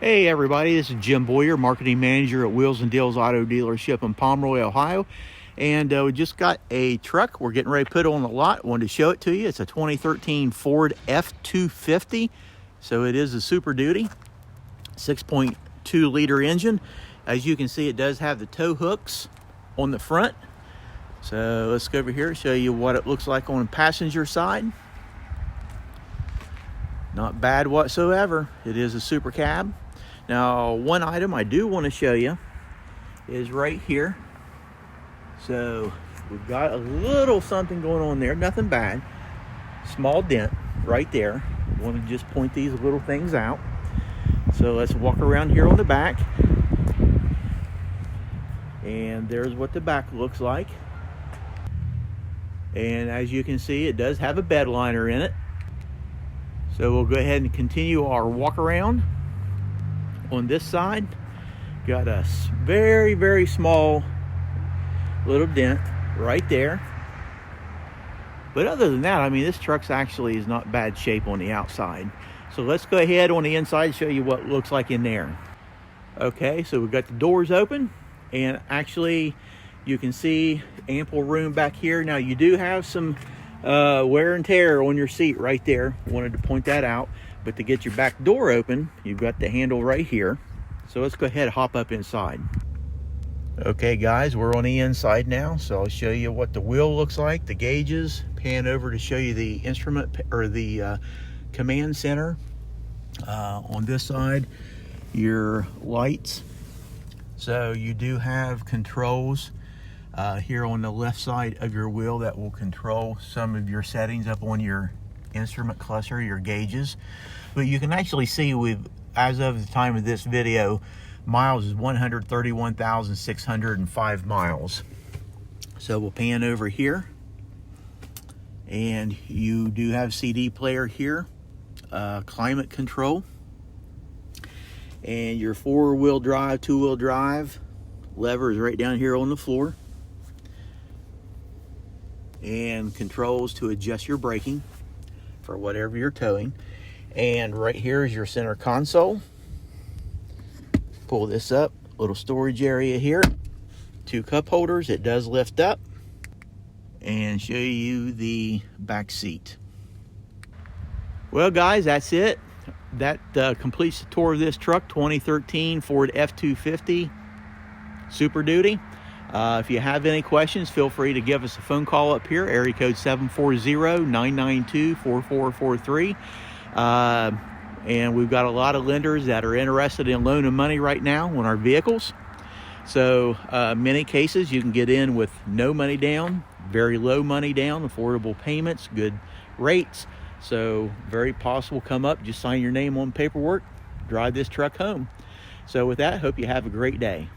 Hey everybody, this is Jim Boyer, Marketing Manager at Wheels and Deals Auto Dealership in Pomeroy, Ohio. And we just got a truck we're getting ready to put on the lot. Wanted to show it to you. It's a 2013 Ford F-250. So it is a Super Duty, 6.2 liter engine. As you can see, it does have the tow hooks on the front. So let's go over here and show you what it looks like on the passenger side. Not bad whatsoever. It is a super cab. Now, one item I do want to show you is right here. So we've got a little something going on there, nothing bad. Small dent right there. I want to just point these little things out. So let's walk around here on the back. And there's what the back looks like. And as you can see, it does have a bed liner in it. So we'll go ahead and continue our walk around. On this side, got a very, very small little dent right there. But other than that, I mean, this truck's actually is not bad shape on the outside. So let's go ahead on the inside and show you what it looks like in there. Okay, so we've got the doors open, and actually you can see ample room back here. Now you do have some wear and tear on your seat right there. Wanted to point that out. But to get your back door open, you've got the handle right here. So let's go ahead and hop up inside. Okay guys, we're on the inside now. So I'll show you what the wheel looks like, the gauges, pan over to show you the instrument or the command center. On this side, your lights. So you do have controls here on the left side of your wheel that will control some of your settings up on your instrument cluster, your gauges. But you can actually see as of the time of this video, miles is 131,605 miles. So we'll pan over here, and you do have CD player here, climate control, and your 4-wheel drive, 2-wheel drive lever is right down here on the floor, and controls to adjust your braking for whatever you're towing. And right here is your center console. Pull this up, little storage area here, 2 cup holders. It does lift up, and show you the back seat. Well guys, that's it. That completes the tour of this truck, 2013 Ford F-250 Super Duty. If you have any questions, feel free to give us a phone call up here, area code 740-992-4443. And we've got a lot of lenders that are interested in loaning money right now on our vehicles. So many cases you can get in with no money down, very low money down, affordable payments, good rates. So very possible come up, just sign your name on paperwork, drive this truck home. So with that, hope you have a great day.